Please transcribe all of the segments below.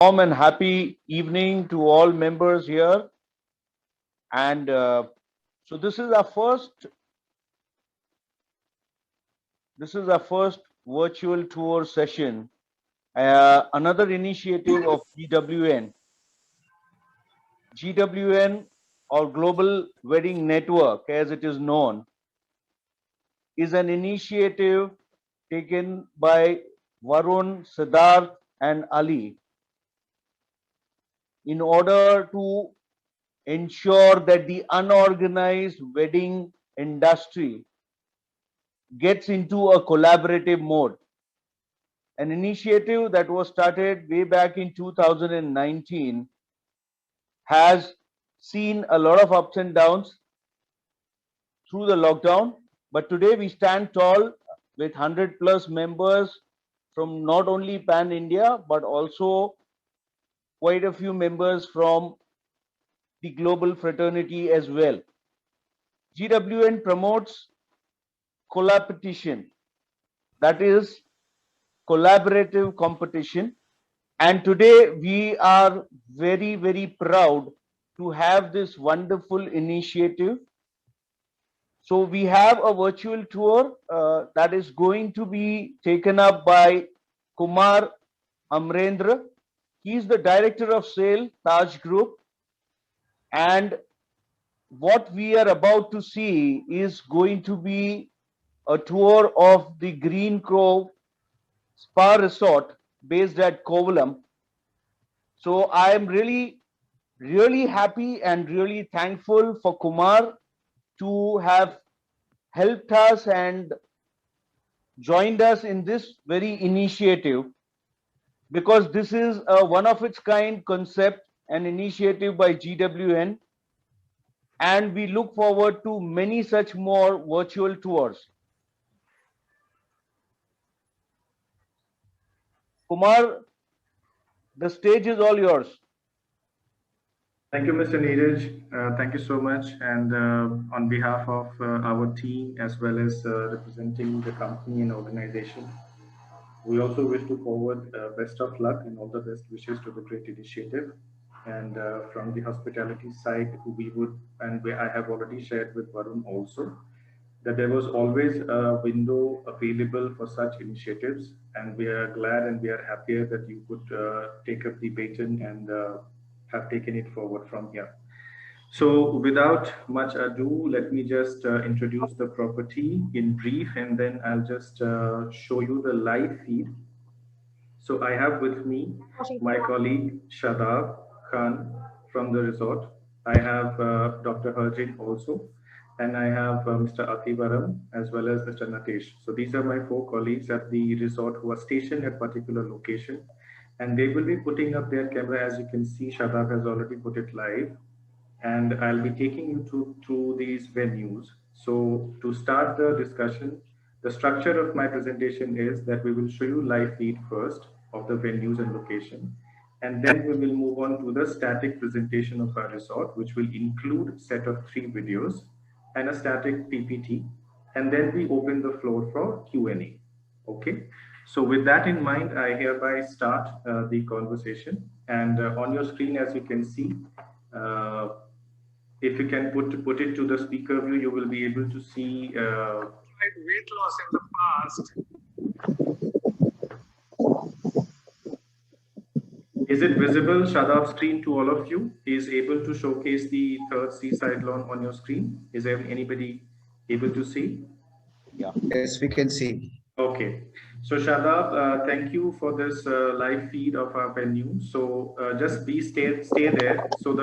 Warm and happy evening to all members here. And so this is our first virtual tour session. Another initiative of GWN. GWN, or Global Wedding Network, as it is known, is an initiative taken by Varun, Siddharth, and Ali in order to ensure that the unorganized wedding industry gets into a collaborative mode. An initiative that was started way back in 2019 has seen a lot of ups and downs through the lockdown, but today we stand tall with 100 plus members from not only Pan India but also quite a few members from the global fraternity as well. GWN promotes collaboration, that is collaborative competition. And today we are very, very proud to have this wonderful initiative. So we have a virtual tour that is going to be taken up by Kumar Amrendra. He is the director of sale, Taj Group. And what we are about to see is going to be a tour of the Green Cove Spa Resort based at Kovalam. So I am really happy and really thankful for Kumar to have helped us and joined us in this very initiative, because this is a one of its kind concept and initiative by GWN, and we look forward to many such more virtual tours. Kumar, the stage is all yours. Thank you, Mr. Neeraj. Thank you so much. And on behalf of our team, as well as representing the company and organization, we also wish to forward best of luck and all the best wishes to the great initiative. And from the hospitality side, we would, and I have already shared with Varun also, that there was always a window available for such initiatives. And we are glad and we are happier that you could take up the baton and have taken it forward from here. So without much ado, let me just introduce the property in brief, and then I'll just show you the live feed. So I have with me my colleague Shadab Khan from the resort. I have Dr. Harjit also, and I have Mr. Ativaram as well as Mr. Natesh. So these are my four colleagues at the resort who are stationed at particular location, and they will be putting up their camera. As you can see, Shadab has already put it live, and I'll be taking you through these venues. So to start the discussion, the structure of my presentation is that we will show you live feed first of the venues and location, and then we will move on to the static presentation of our resort, which will include set of 3 videos and a static PPT, and then we open the floor for Q&A. Okay, so with that in mind, I hereby start the conversation, and on your screen, as you can see, if you can put it to the speaker view, you will be able to see weight loss in the past. Is it visible, Shadab's screen, to all of you? Is able to showcase the third seaside lawn on your screen? Is there anybody able to see? Yeah. Yes, we can see. Okay. So Shadab, thank you for this live feed of our venue. So just stay there. So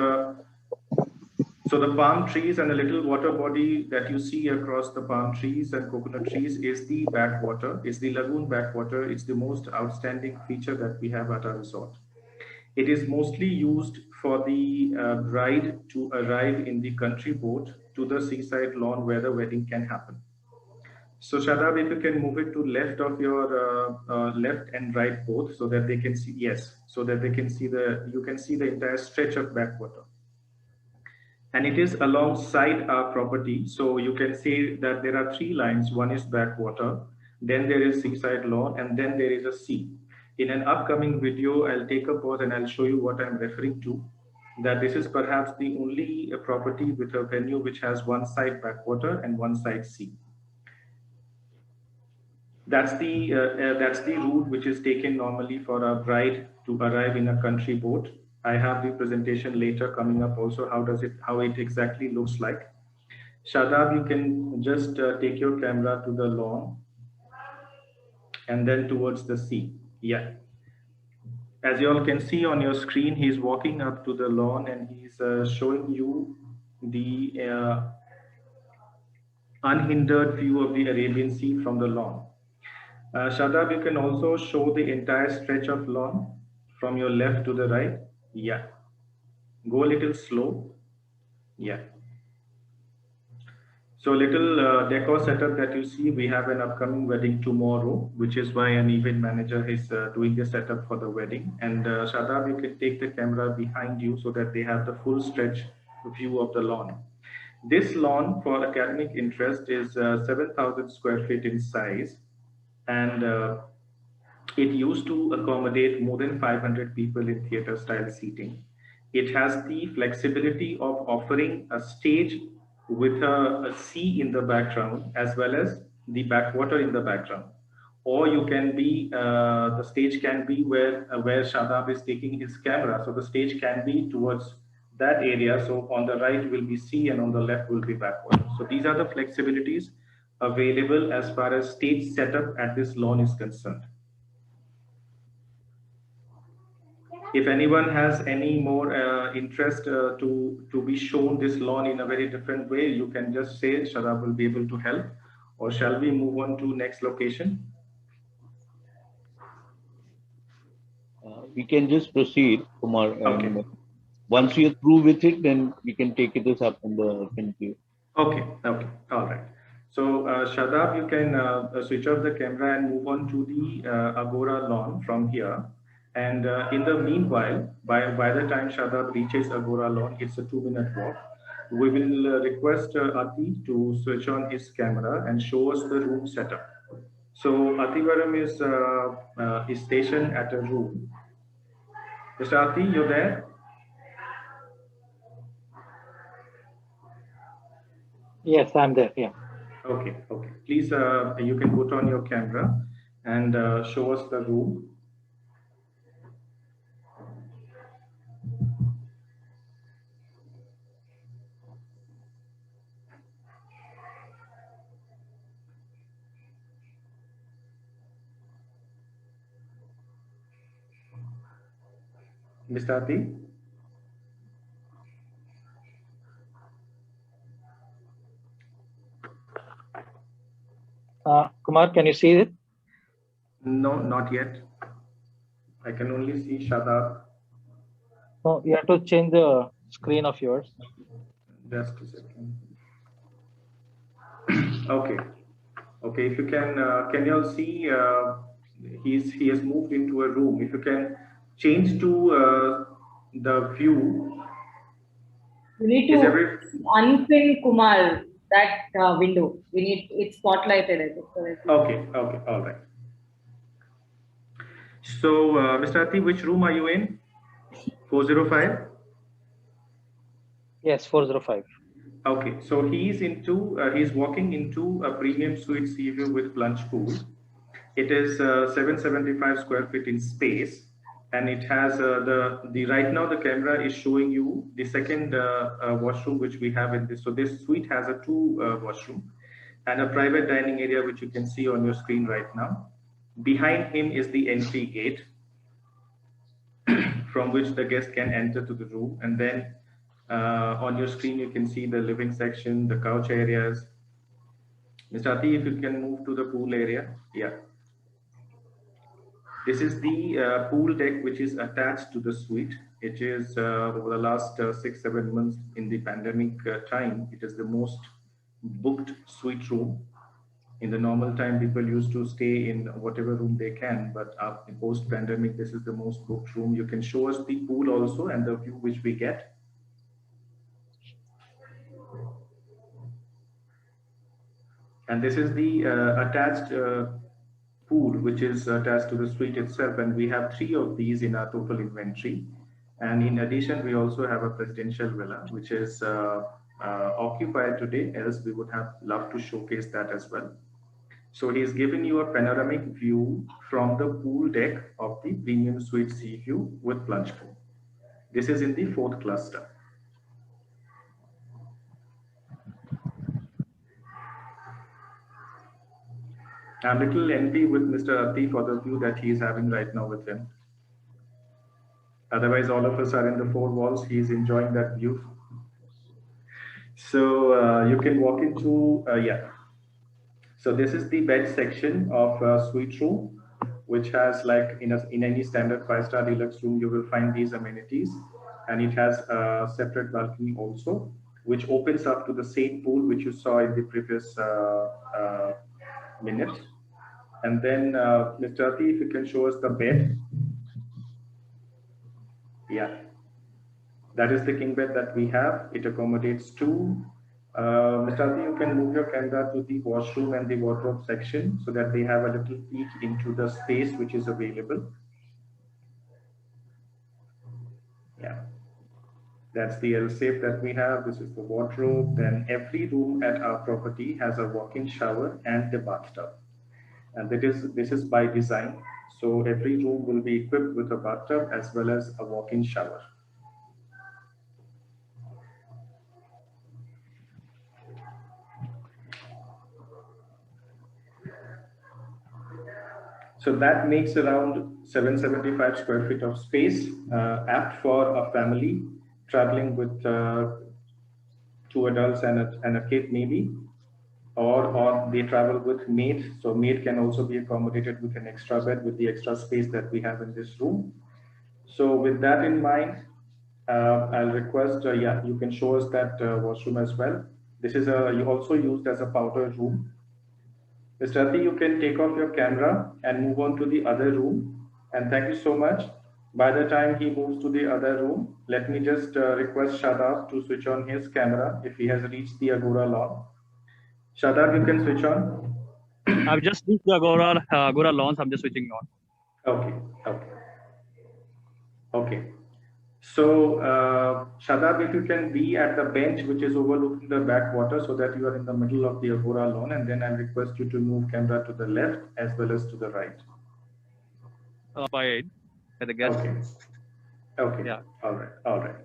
the palm trees and the little water body that you see across the palm trees and coconut trees is the backwater, is the lagoon backwater. It's the most outstanding feature that we have at our resort. It is mostly used for the bride to arrive in the country boat to the seaside lawn where the wedding can happen. So Shadab, if you can move it to left of your left and right both, so that they can see, yes, so that they can see you can see the entire stretch of backwater. And it is alongside our property. So you can see that there are 3 lines. One is backwater, then there is seaside lawn, and then there is a sea. In an upcoming video, I'll take a pause and I'll show you what I'm referring to. That this is perhaps the only property with a venue which has one side backwater and one side sea. That's the route which is taken normally for a bride to arrive in a country boat. I have the presentation later coming up also. How it exactly looks like. Shadab, you can just take your camera to the lawn and then towards the sea. Yeah. As you all can see on your screen, he's walking up to the lawn and he's showing you the unhindered view of the Arabian Sea from the lawn. Shadab, you can also show the entire stretch of lawn from your left to the right. Yeah. Go a little slow. Yeah. So little decor setup that you see, we have an upcoming wedding tomorrow, which is why an event manager is doing the setup for the wedding. And Shadab, you can take the camera behind you so that they have the full stretch view of the lawn. This lawn for academic interest is 7,000 square feet in size. And it used to accommodate more than 500 people in theater style seating. It has the flexibility of offering a stage with a sea in the background as well as the backwater in the background. Or you can be, the stage can be where Shadab is taking his camera. So the stage can be towards that area. So on the right will be sea and on the left will be backwater. So these are the flexibilities available as far as stage setup at this lawn is concerned. If anyone has any more interest to be shown this lawn in a very different way, you can just say Shadab will be able to help. Or shall we move on to next location? We can just proceed, Kumar. Okay. Once you're through with it, then we can take it up in the view. Okay, okay, all right. So Shadab, you can switch off the camera and move on to the Agora lawn from here. And in the meanwhile, by the time Shadab reaches Agora lawn, it's a 2-minute walk. We will request Ati to switch on his camera and show us the room setup. So Ativaram is stationed at a room. Mr. Ati, you're there? Yes, I'm there. Yeah. Okay, okay. Please, you can put on your camera and show us the room. Mr. Ati? Kumar, can you see it? No, not yet. I can only see Shadab. No, you have to change the screen of yours. Just a second. Okay. Okay, if you can you all see he has moved into a room. If you can change to the view. You need to unpin Kumar that window. We need it spotlighted. Okay, okay, all right. So, Mr. Ati, which room are you in? 405? Yes, 405. Okay, so he's walking into a premium suite sea view with plunge pool. It is 775 square feet in space, and it has right now the camera is showing you the second washroom which we have in this. So this suite has a 2 washroom and a private dining area which you can see on your screen right now. Behind him is the entry gate from which the guest can enter to the room, and then on your screen you can see the living section, the couch areas. Mr. Ati, if you can move to the pool area. Yeah. This is the pool deck which is attached to the suite. It is over the last 6-7 months in the pandemic time, it is the most booked suite room. In the normal time, people used to stay in whatever room they can, but post-pandemic, this is the most booked room. You can show us the pool also and the view which we get. And this is the attached pool which is attached to the suite itself, and we have 3 of these in our total inventory. And in addition, we also have a presidential villa which is occupied today, else we would have loved to showcase that as well. So he's given you a panoramic view from the pool deck of the premium suite sea view with plunge pool. This is in the 4th cluster. I'm a little envy with Mr. Ati for the view that he is having right now with him. Otherwise, all of us are in the 4 walls. He's enjoying that view. So you can walk into, yeah. So this is the bed section of suite room, which has, like in any standard 5-star deluxe room, you will find these amenities. And it has a separate balcony also, which opens up to the same pool which you saw in the previous minute. And then Mr. Ati, if you can show us the bed. Yeah, that is the king bed that we have. It accommodates 2. Mr. Ati, you can move your camera to the washroom and the wardrobe section so that they have a little peek into the space which is available. Yeah, that's the L-shape that we have. This is the wardrobe. Then every room at our property has a walk-in shower and the bathtub. And this is by design. So every room will be equipped with a bathtub as well as a walk-in shower. So that makes around 775 square feet of space, apt for a family traveling with 2 adults and a kid maybe, or they travel with maid. So maid can also be accommodated with an extra bed with the extra space that we have in this room. So with that in mind, I'll request, yeah, you can show us that washroom as well. This is also used as a powder room. Mr. Ati, you can take off your camera and move on to the other room. And thank you so much. By the time he moves to the other room, let me just request Shadab to switch on his camera if he has reached the Agora lawn. Shadab, you can switch on. I've just reached the Agora lawns. I'm just switching on. Okay. So, Shadab, if you can be at the bench which is overlooking the backwater so that you are in the middle of the Agora lawn, and then I request you to move camera to the left as well as to the right. By the guest. Okay. Yeah. All right.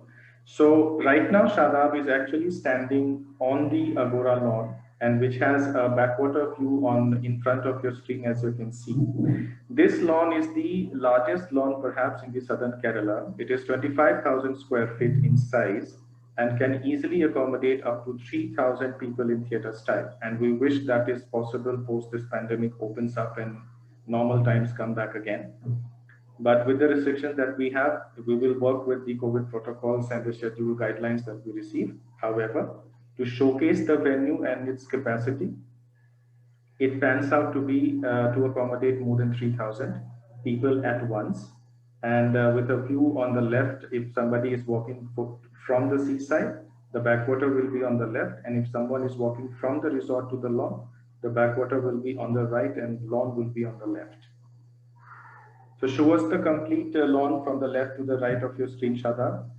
So right now, Shadab is actually standing on the Agora lawn, and which has a backwater view in front of your screen, as you can see. This lawn is the largest lawn perhaps in the southern Kerala. It is 25,000 square feet in size and can easily accommodate up to 3,000 people in theater style. And we wish that is possible post this pandemic opens up and normal times come back again. But with the restrictions that we have, we will work with the COVID protocols and the schedule guidelines that we receive. However, to showcase the venue and its capacity, it pans out to be to accommodate more than 3,000 people at once. And with a view on the left, if somebody is walking from the seaside, the backwater will be on the left. And if someone is walking from the resort to the lawn, the backwater will be on the right and lawn will be on the left. So show us the complete lawn from the left to the right of your screen, Shadab.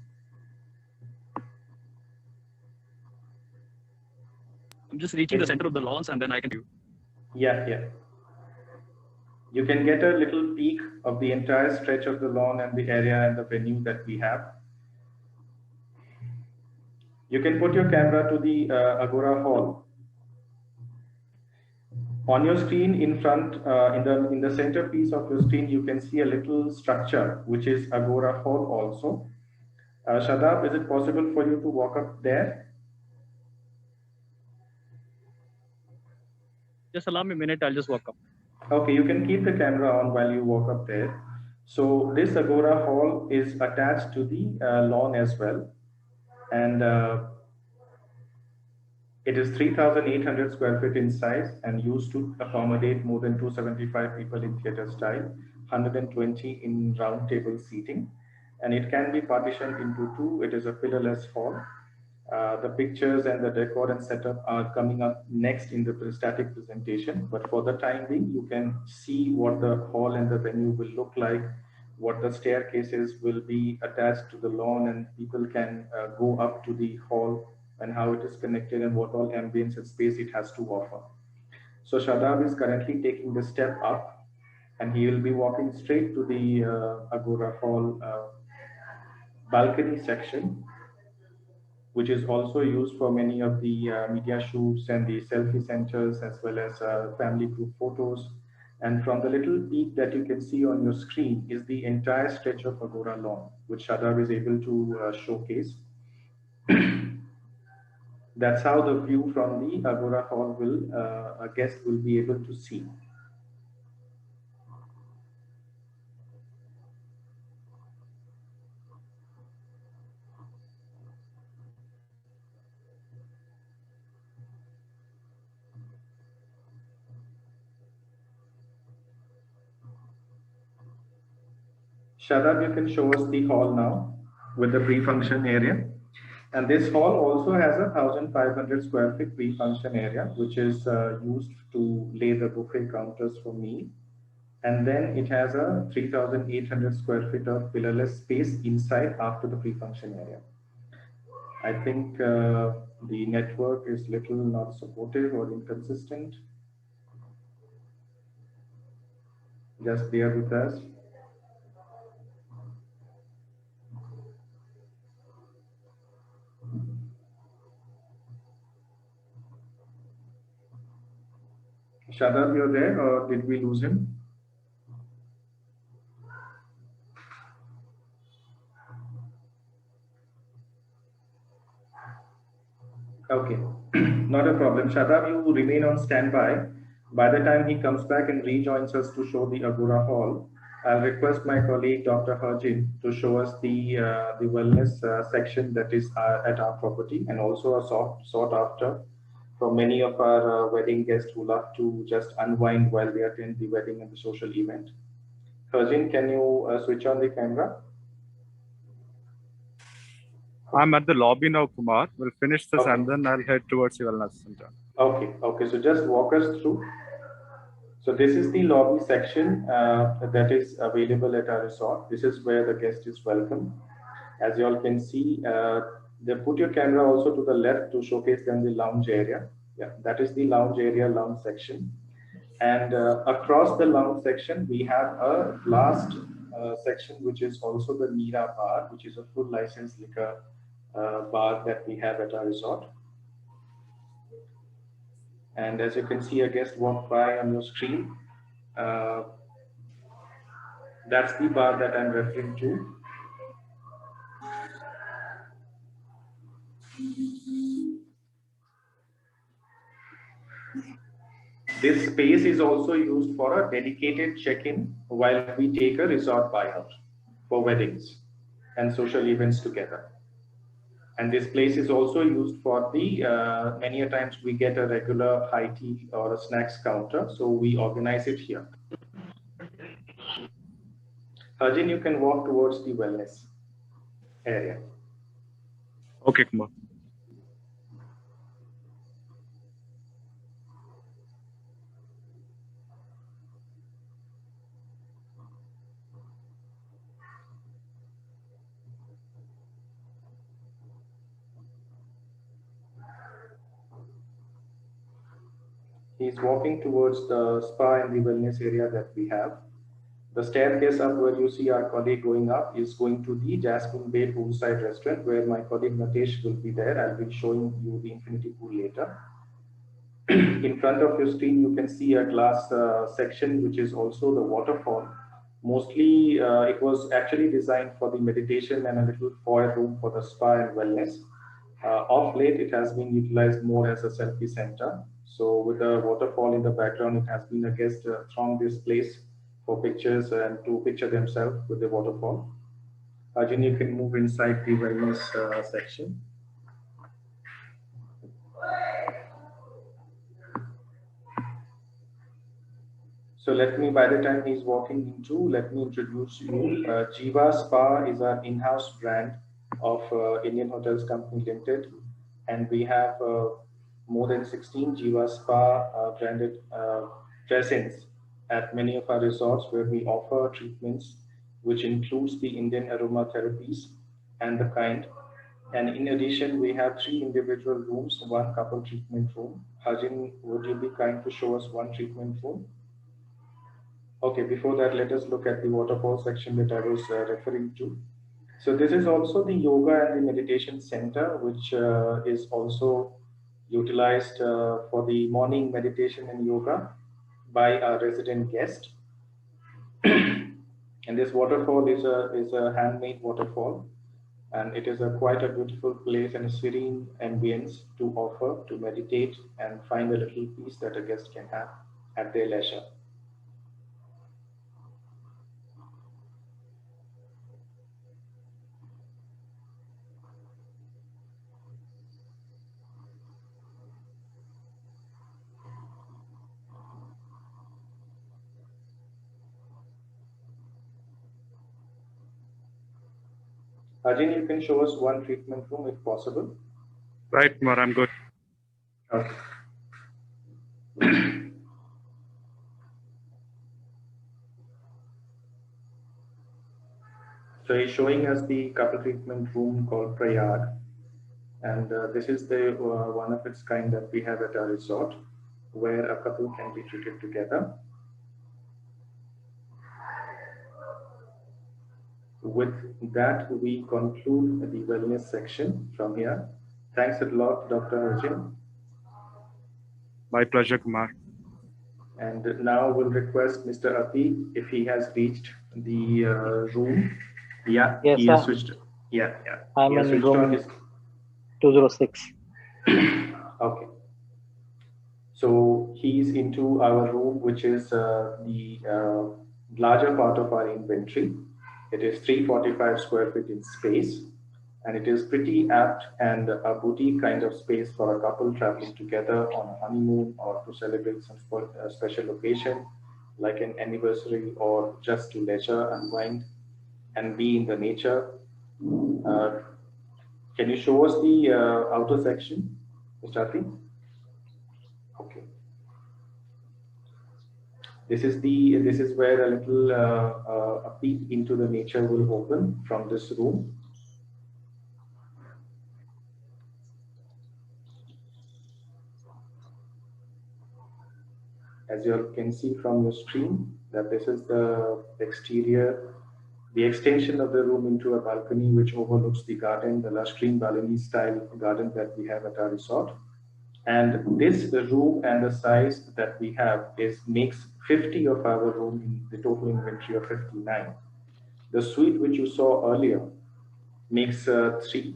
I'm just reaching the center of the lawns and then I can view. Yeah. You can get a little peek of the entire stretch of the lawn and the area and the venue that we have. You can put your camera to the Agora Hall. On your screen in front, in the centerpiece of your screen, you can see a little structure, which is Agora Hall also. Shadab, is it possible for you to walk up there? Just allow me a minute, I'll just walk up. Okay, you can keep the camera on while you walk up there. So this Agora Hall is attached to the lawn as well. And it is 3,800 square feet in size and used to accommodate more than 275 people in theater style, 120 in round table seating. And it can be partitioned into 2. It is a pillarless hall. The pictures and the decor and setup are coming up next in the static presentation. But for the time being, you can see what the hall and the venue will look like, what the staircases will be attached to the lawn, and people can go up to the hall, and how it is connected and what all ambience and space it has to offer. So Shadab is currently taking the step up, and he will be walking straight to the Agora Hall balcony section, which is also used for many of the media shoots and the selfie centers, as well as family group photos. And from the little peak that you can see on your screen is the entire stretch of Agora lawn, which Shadab is able to showcase. That's how the view from the Agora Hall will, a guest will be able to see. Shadab, you can show us the hall now with the pre-function area. And this hall also has a 1,500 square feet pre-function area, which is used to lay the buffet counters for me. And then it has a 3,800 square feet of pillarless space inside after the pre-function area. I think the network is little not supportive or inconsistent. Just bear with us. Shadab, you're there, or did we lose him? Okay, not a problem. Shadab, you remain on standby. By the time he comes back and rejoins us to show the Agora Hall, I'll request my colleague, Dr. Harjin, to show us the wellness section that is at our property, and also a sought after for many of our wedding guests who love to just unwind while they attend the wedding and the social event. Harjin, can you switch on the camera? I'm at the lobby now, Kumar. We'll finish this and then I'll head towards the wellness center. Okay. So just walk us through. So this is the lobby section that is available at our resort. This is where the guest is welcome. As you all can see, they put your camera also to the left to showcase them the lounge area. Yeah, that is the lounge area, lounge section. And across the lounge section, we have a last section, which is also the Mira bar, which is a full licensed liquor bar that we have at our resort. And as you can see, a guest walk by on your screen. That's the bar that I'm referring to. This space is also used for a dedicated check-in while we take a resort buyout for weddings and social events together. And this place is also used for the, many a times we get a regular high tea or a snacks counter. So we organize it here. Harjin, you can walk towards the wellness area. Okay, Kumar. He's walking towards the spa and the wellness area that we have. The staircase up where you see our colleague going up is going to the Jasmine Bay poolside restaurant, where my colleague Natesh will be there. I'll be showing you the infinity pool later. In front of your screen, you can see a glass section, which is also the waterfall. Mostly, it was actually designed for the meditation and a little foyer room for the spa and wellness. Of late, it has been utilized more as a selfie center. So with the waterfall in the background, it has been a guest throng this place for pictures and to picture themselves with the waterfall. Arjun, you can move inside the wellness section. So let me, by the time he's walking into, let me introduce you. Jiva Spa is our in-house brand of Indian Hotels Company Limited. and we have more than 16 Jiva Spa branded presence at many of our resorts, where we offer treatments which includes the Indian aromatherapies and the kind. And in addition, we have 3 individual rooms, 1 couple treatment room. Hajin, would you be kind to show us 1 treatment room? Okay, before that, let us look at the waterfall section that I was referring to. So this is also the yoga and the meditation center, which is also utilized for the morning meditation and yoga by our resident guest. And this waterfall is a handmade waterfall, and it is quite a beautiful place and a serene ambience to offer to meditate and find a little peace that a guest can have at their leisure. Ajin, you can show us 1 treatment room if possible. Right, Kumar, I'm good. Okay. So he's showing us the couple treatment room called Prayag, and this is the one of its kind that we have at our resort, where a couple can be treated together. With that, we conclude the wellness section from here. Thanks a lot, Dr. Arjun. My pleasure, Kumar. And now we'll request Mr. Ati if he has reached the room. Yeah, Yes, he has sir. switched. Yeah. I'm He has in switched on room his. 206. Okay. So he's into our room, which is the larger part of our inventory. It is 345 square feet in space, and it is pretty apt and a boutique kind of space for a couple traveling together on a honeymoon or to celebrate some special occasion like an anniversary, or just to leisure, unwind, and be in the nature. Can you show us the outer section, Mr. Ati? Okay. This is where a little a peek into the nature will open from this room. As you can see from your screen, that this is the exterior, the extension of the room into a balcony which overlooks the garden, the lush green Balinese style garden that we have at our resort. And this room and the size that we have makes 50 of our room in the total inventory of 59. The suite which you saw earlier makes 3.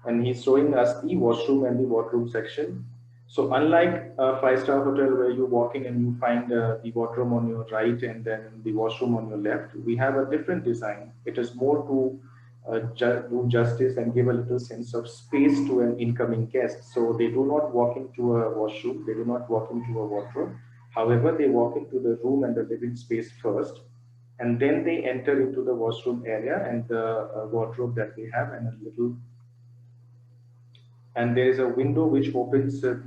And he's showing us the washroom and the wardrobe section. So unlike a 5-star hotel where you walk in and you find the wardrobe on your right and then the washroom on your left, we have a different design. It is more to do justice and give a little sense of space to an incoming guest. So they do not walk into a washroom, they do not walk into a wardrobe. However, they walk into the room and the living space first, and then they enter into the washroom area and the wardrobe that we have, and there is a window which opens the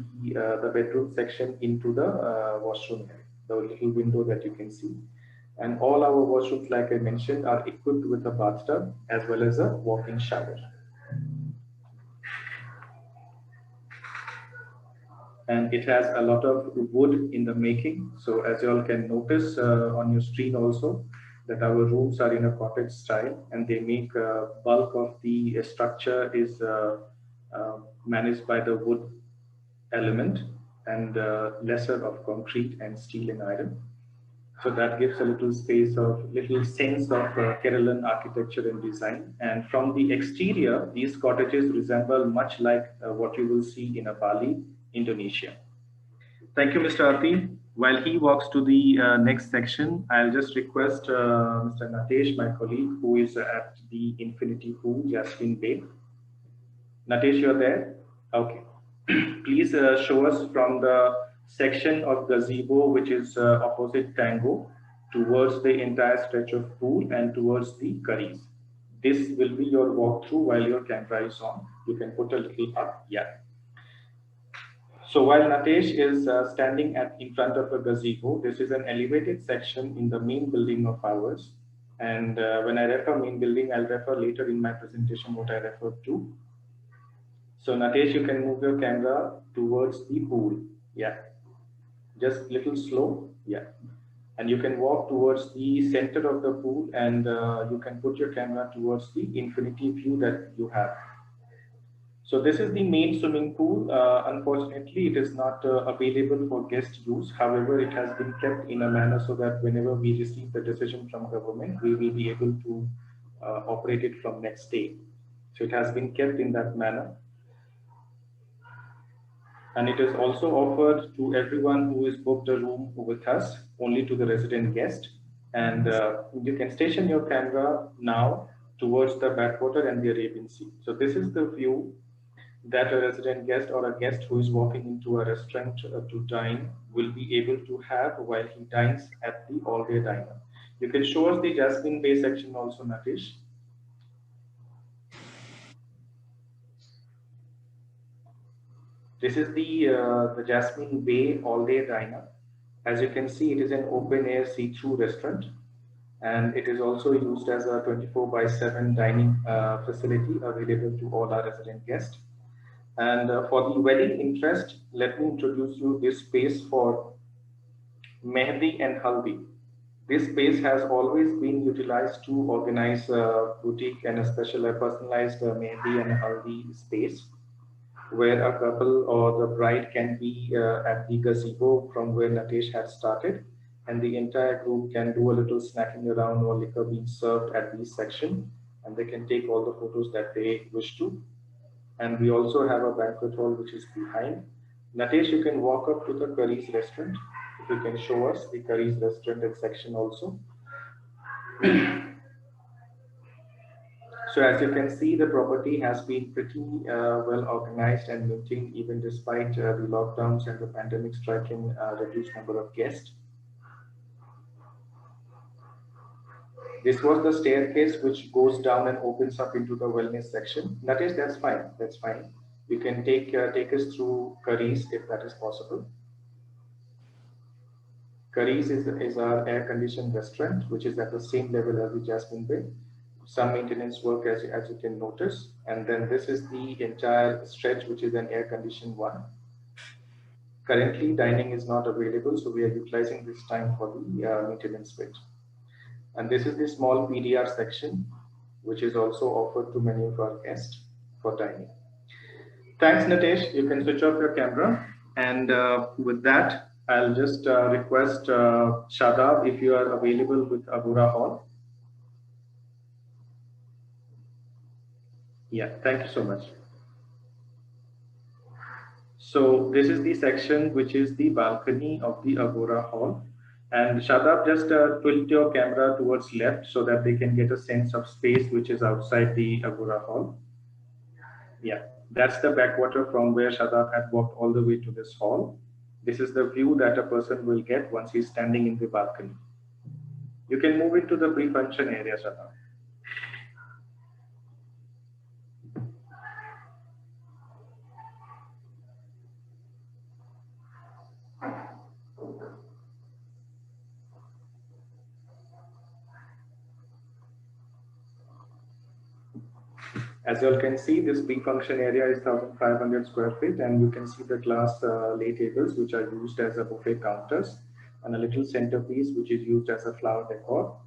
bedroom section into the washroom area, the little window that you can see. And all our washrooms, like I mentioned, are equipped with a bathtub as well as a walk-in shower. And it has a lot of wood in the making. So as you all can notice on your screen also, that our rooms are in a cottage style, and they make bulk of the structure is managed by the wood element, and lesser of concrete and steel and iron. So that gives a little sense of Kerala architecture and design. And from the exterior, these cottages resemble much like what you will see in a Bali, Indonesia. Thank you, Mr. Ati. While he walks to the next section, I'll just request Mr. Natesh, my colleague, who is at the Infinity Pool, Jasmine Bay. Natesh, you're there? Okay. Please show us from the section of gazebo which is opposite Tango towards the entire stretch of pool and towards the curries. This will be your walkthrough while your camera is on. You can put a little up, yeah. So while Natesh is standing in front of a gazebo, this is an elevated section in the main building of ours. And when I refer main building, I'll refer later in my presentation what I referred to. So Natesh, you can move your camera towards the pool. Yeah, just little slow. Yeah, and you can walk towards the center of the pool, and you can put your camera towards the infinity view that you have. So this is the main swimming pool. Unfortunately, it is not available for guest use. However, it has been kept in a manner so that whenever we receive the decision from government, we will be able to operate it from next day. So it has been kept in that manner. And it is also offered to everyone who is booked a room with us, only to the resident guest. And you can station your camera now towards the backwater and the Arabian Sea. So this is the view that a resident guest or a guest who is walking into a restaurant to dine will be able to have while he dines at the all-day diner. You can show us the Jasmine Bay section also, Natish. This is the Jasmine Bay all-day diner. As you can see, it is an open-air see-through restaurant, and it is also used as a 24/7 dining facility available to all our resident guests. And for the wedding interest, let me introduce you this space for Mehdi and Haldi. This space has always been utilized to organize a boutique and a special personalized Mehdi and Haldi space, where a couple or the bride can be at the gazebo from where Natesh had started, and the entire group can do a little snacking around or liquor being served at this section, and they can take all the photos that they wish to. And we also have a banquet hall which is behind. Natesh, you can walk up to the Curry's restaurant. If you can show us the Curry's restaurant and section also. So as you can see, the property has been pretty well organized and maintained even despite the lockdowns and the pandemic striking a reduced number of guests. This was the staircase which goes down and opens up into the wellness section. Natesh, that's fine. That's fine. You can take us through Curry's if that is possible. Curry's is our air-conditioned restaurant, which is at the same level as the Jasmine Bay. Some maintenance work as you can notice. And then this is the entire stretch, which is an air-conditioned one. Currently, dining is not available, so we are utilizing this time for the maintenance bit. And this is the small PDR section, which is also offered to many of our guests for dining. Thanks, Natesh. You can switch off your camera. And with that, I'll just request Shadab if you are available with Agora Hall. Yeah, thank you so much. So this is the section which is the balcony of the Agora Hall. And Shadab, just tilt your camera towards left so that they can get a sense of space which is outside the Agora Hall. Yeah, that's the backwater from where Shadab had walked all the way to this hall. This is the view that a person will get once he's standing in the balcony. You can move into the pre-function area, Shadab. As you all can see, this pre-function area is 1,500 square feet, and you can see the glass lay tables which are used as a buffet counters, and a little centerpiece which is used as a flower decor.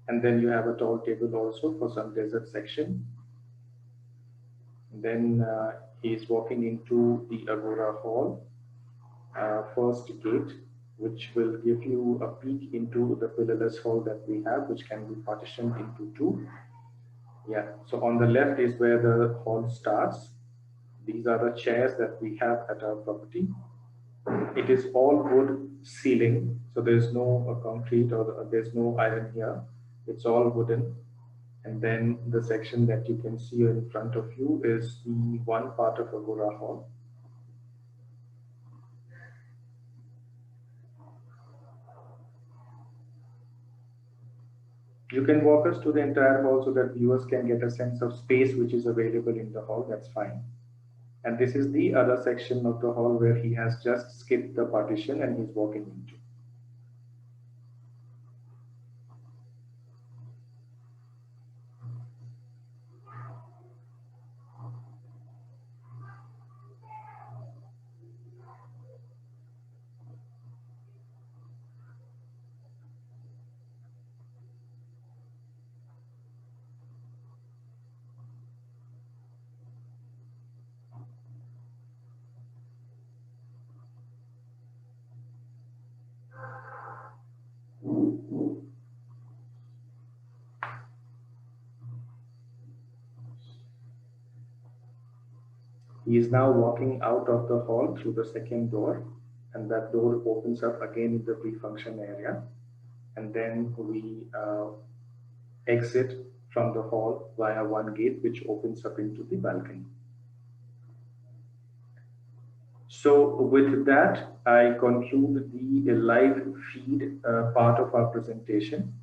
And then you have a tall table also for some dessert section. And then he is walking into the Agora Hall, first gate, which will give you a peek into the pillarless hall that we have, which can be partitioned into two. Yeah, so on the left is where the hall starts. These are the chairs that we have at our property. It is all wood ceiling, so there's no concrete or there's no iron here. It's all wooden. And then the section that you can see in front of you is the one part of Agora Hall. You can walk us to the entire hall so that viewers can get a sense of space which is available in the hall. That's fine. And this is the other section of the hall where he has just skipped the partition and he's walking into. He is now walking out of the hall through the second door, and that door opens up again in the pre-function area. And then we exit from the hall via one gate, which opens up into the balcony. So with that, I conclude the live feed part of our presentation.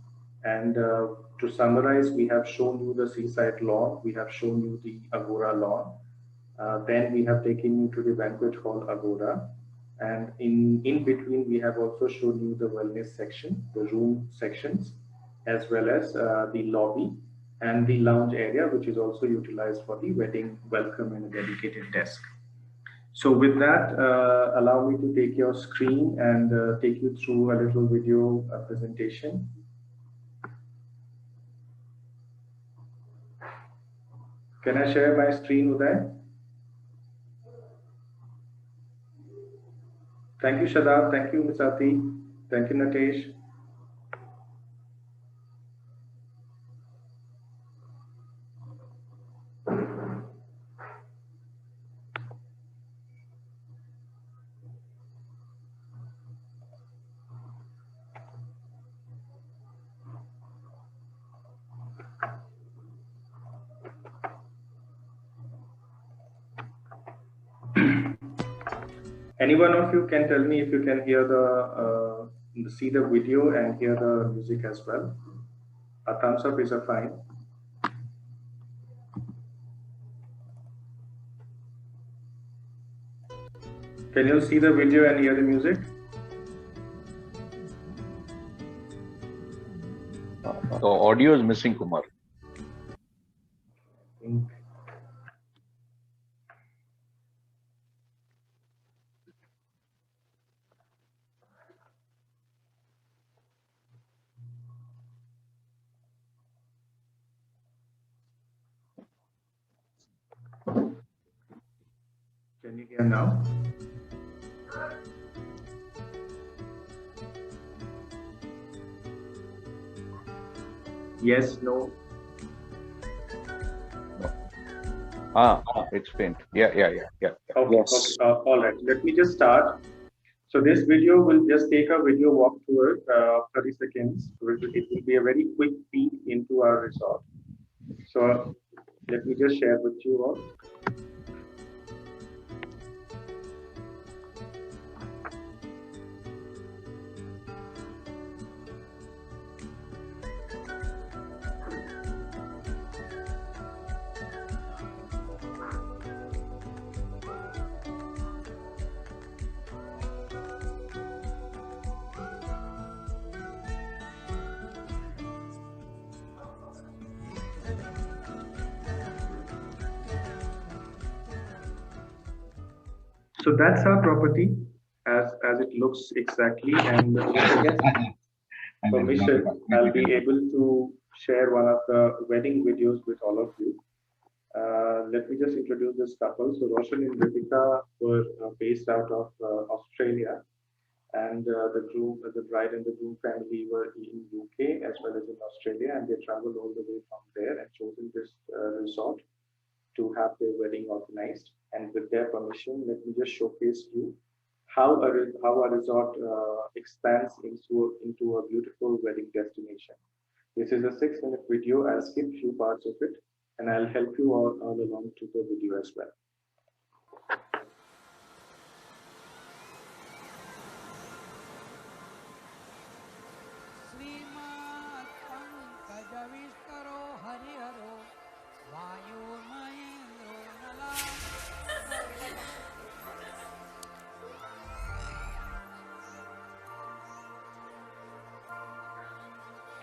And to summarize, we have shown you the seaside lawn, we have shown you the Agora lawn, then we have taken you to the banquet hall Agora, and in between we have also shown you the wellness section, the room sections, as well as the lobby and the lounge area, which is also utilized for the wedding welcome and a dedicated desk. So with that, allow me to take your screen and take you through a little video presentation. Can I share my screen, Uday? Thank you, Shadab. Thank you, Misati. Thank you, Natesh. Any one of you can tell me if you can hear see the video and hear the music as well. A thumbs up is a fine. Can you see the video and hear the music? The audio is missing, Kumar. Can you hear now? Yes, no. It's faint. Yeah. Okay, Yes. okay. All right, let me just start. So this video will just take a video walk tour, 30 seconds. It will be a very quick peek into our resort. So let me just share with you all. So that's our property as it looks exactly, and with permission, I'll be able to share one of the wedding videos with all of you. Let me just introduce this couple. So Roshan and Ritika were based out of Australia, and the bride and the groom family were in UK as well as in Australia, and they traveled all the way from there and chosen this resort to have their wedding organized. And with their permission, let me just showcase you how a resort expands into a beautiful wedding destination. This is a 6-minute video. I'll skip few parts of it, and I'll help you all along to the video as well.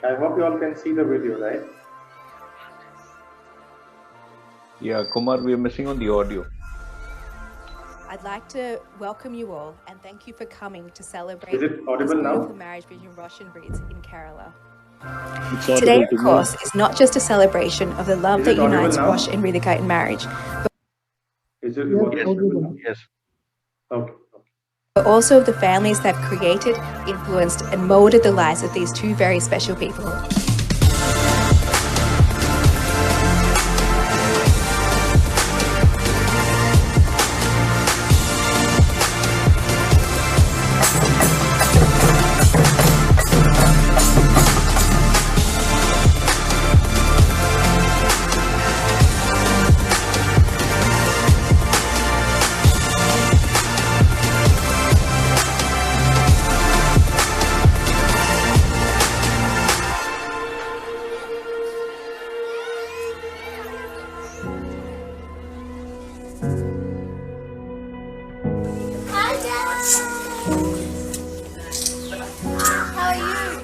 I hope you all can see the video, right? Yeah, Kumar, we are missing on the audio. I'd like to welcome you all and thank you for coming to celebrate Is it this audible now? beautiful marriage vision Roshan Breeds in Kerala. It's audible Today, to of me. course, is not just a celebration of the love Is that it audible unites now? Rosh and Ritika in marriage, Is it audible now? Yes. Okay. but also of the families that have created, influenced, and molded the lives of these two very special people.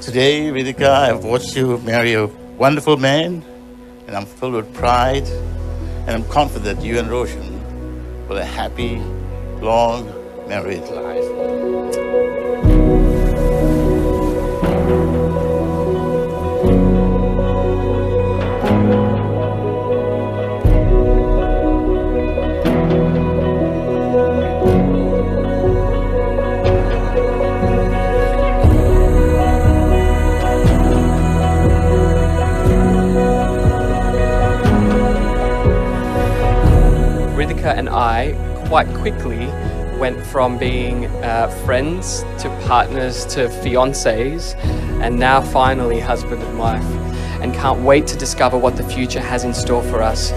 Today, Ritika, I've watched you marry a wonderful man, and I'm filled with pride, and I'm confident you and Roshan will have a happy, long married life. Ritika and I quite quickly went from being friends to partners to fiancés and now finally husband and wife, and can't wait to discover what the future has in store for us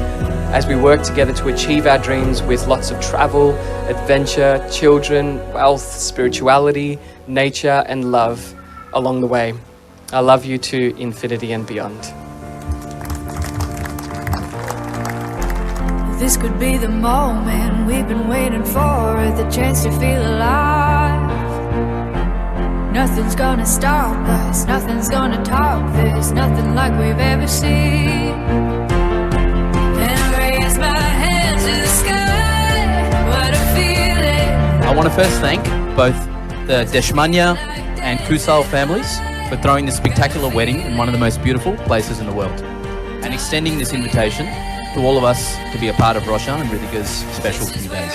as we work together to achieve our dreams with lots of travel, adventure, children, wealth, spirituality, nature and love along the way. I love you to infinity and beyond. This could be the moment we've been waiting for, the chance to feel alive. Nothing's gonna stop us, nothing's gonna top this, nothing like we've ever seen. And I raise my hands to the sky, what a feeling. I want to first thank both the Deshmanya and Kusal families for throwing this spectacular wedding in one of the most beautiful places in the world, and extending this invitation to all of us to be a part of Roshan and Ritika's special few days.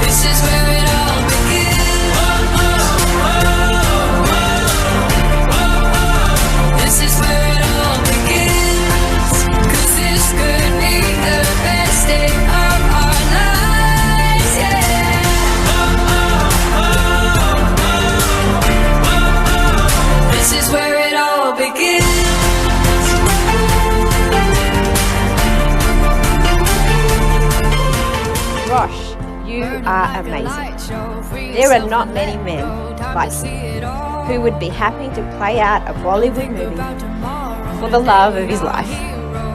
This is where it all begins. This is where it all begins. 'Cause this could be the best day of our lives, yeah. This is where it all begins. Rosh, you are amazing. There are not many men like you who would be happy to play out a Bollywood movie for the love of his life.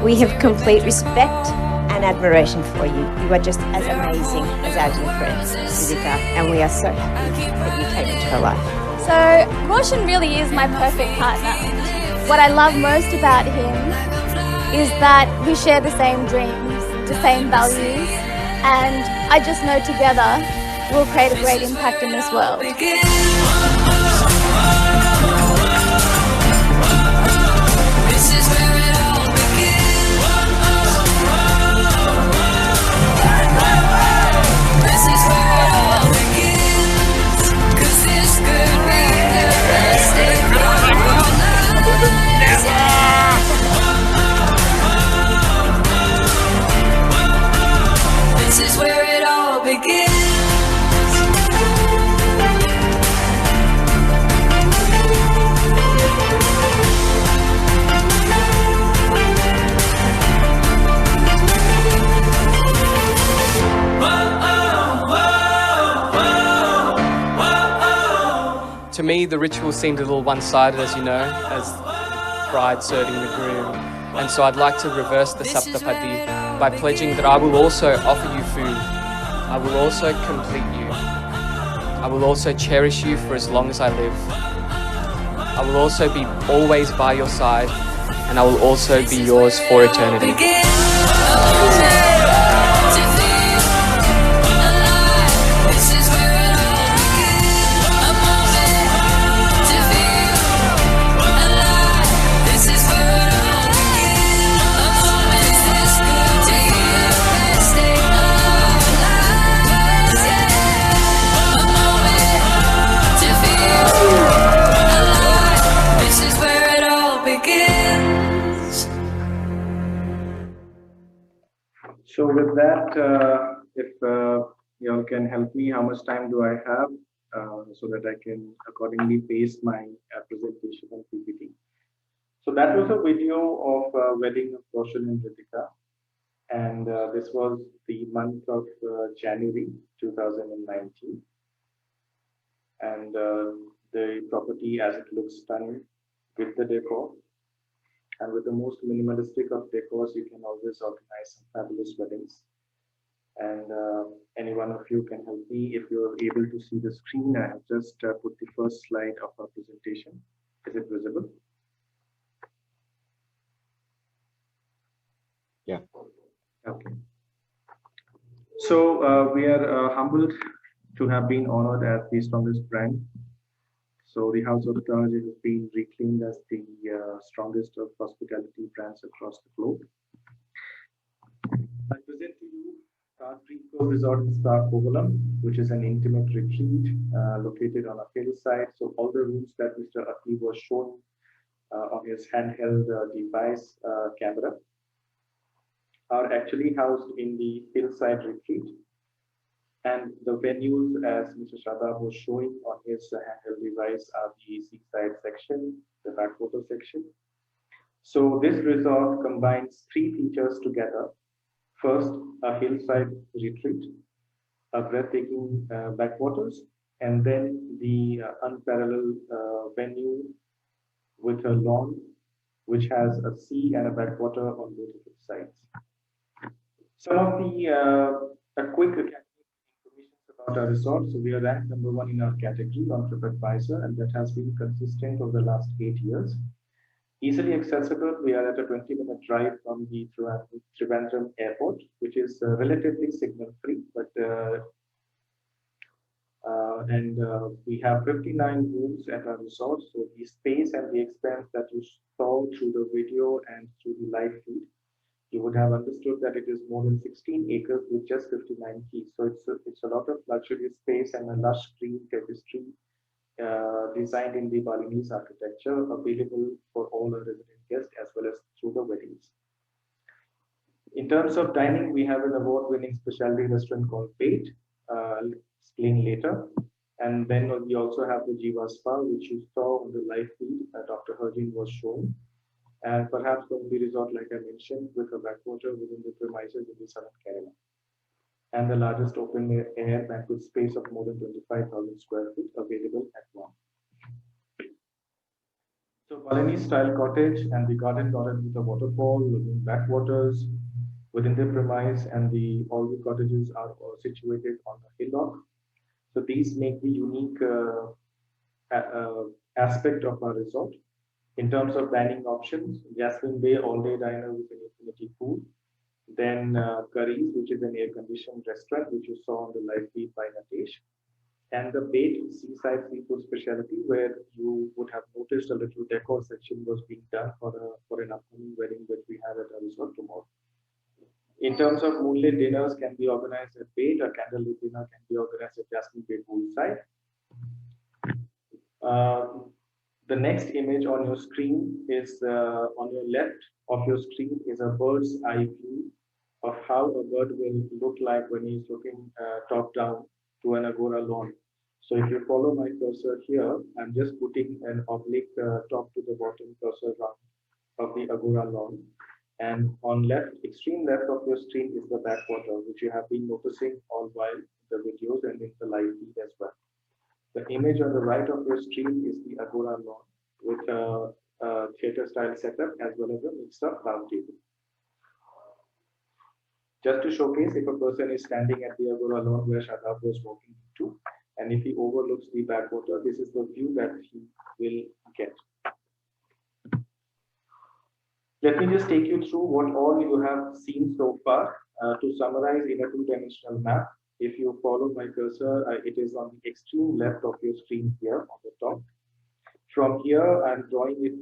We have complete respect and admiration for you. You are just as amazing as our dear friend, Ritika, and we are so happy that you came into her life. So, Roshan really is my perfect partner. What I love most about him is that we share the same dreams, the same values, and I just know together we'll create a great impact in this world. This is where it all begins. This is where it all begins. 'Cause this could be the best day of our lives, yeah. This is where it all begins. To me, the ritual seemed a little one-sided, as you know, as bride serving the groom. And so I'd like to reverse the Saptapadi by pledging that I will also offer you food. I will also complete you. I will also cherish you for as long as I live. I will also be always by your side, and I will also be yours for eternity. So with that, if you all can help me, how much time do I have so that I can accordingly paste my presentation on PPT. So that was a video of wedding of Roshan and Ritika, and this was the month of January 2019, and the property as it looks stunning with the decor. And with the most minimalistic of decors, you can always organize some fabulous weddings. And any one of you can help me. If you're able to see the screen, I have just put the first slide of our presentation. Is it visible? Yeah. Okay. So we are humbled to have been honored as the strongest brand. So the House of Taj has been reclaimed as the strongest of hospitality brands across the globe. I present to you Taj Dream Cove Resort and Spa Kovalam, which is an intimate retreat located on a hillside. So all the rooms that Mr. Ati was shown on his handheld device camera are actually housed in the hillside retreat. And the venues, as Mr. Shadab was showing on his handheld device, are the seaside section, the backwater section. So this resort combines three features together. First, a hillside retreat, a breathtaking backwaters, and then the unparalleled venue with a lawn, which has a sea and a backwater on both of its sides. Some of the a quick information about our resort. So we are ranked number 1 in our category on TripAdvisor, and that has been consistent over the last 8 years. Easily accessible, we are at a 20-minute drive from the Trivandrum Airport, which is relatively signal-free, but we have 59 rooms at our resort. So the space and the expense that you saw through the video and through the live feed, you would have understood that it is more than 16 acres with just 59 keys. So it's a lot of luxury space and a lush green tapestry designed in the Balinese architecture, available for all our resident guests as well as through the weddings. In terms of dining, we have an award-winning specialty restaurant called Bait. I'll explain later. And then we also have the Jiva Spa, which you saw on the live feed Dr. Harjin was showing. And perhaps the only resort, like I mentioned, with a backwater within the premises in the southern Kerala. And the largest open air banquet space of more than 25,000 square feet available at one. So Balinese style cottage and the garden with a waterfall, within backwaters, within the premise, and all the cottages are all situated on a hillock. So these make the unique aspect of our resort. In terms of dining options, Jasmine Bay all-day diner with an infinity pool. Then Curry's, which is an air-conditioned restaurant, which you saw on the live feed by Natesh. And the Bait seaside seafood specialty, where you would have noticed a little decor section was being done for an upcoming wedding that we have at our resort tomorrow. In terms of moonlit dinners can be organized at Bait, a candlelit dinner can be organized at Jasmine Bay poolside. The next image on your screen is on your left of your screen is a bird's eye view of how a bird will look like when he's looking top down to an agora lawn. So if you follow my cursor here, I'm just putting an oblique top to the bottom cursor round of the agora lawn. And on extreme left of your screen is the backwater, which you have been noticing all while the videos and in the live feed as well. The image on the right of your screen is the agora lawn with a theater style setup as well as a mixed up round table. Just to showcase, if a person is standing at the agora lawn where Shadab was walking into, And if he overlooks the backwater, this is the view that he will get. Let me just take you through what all you have seen so far. To summarize in a two-dimensional map, if you follow my cursor, it is on the extreme left of your screen here on the top. From here, I'm drawing it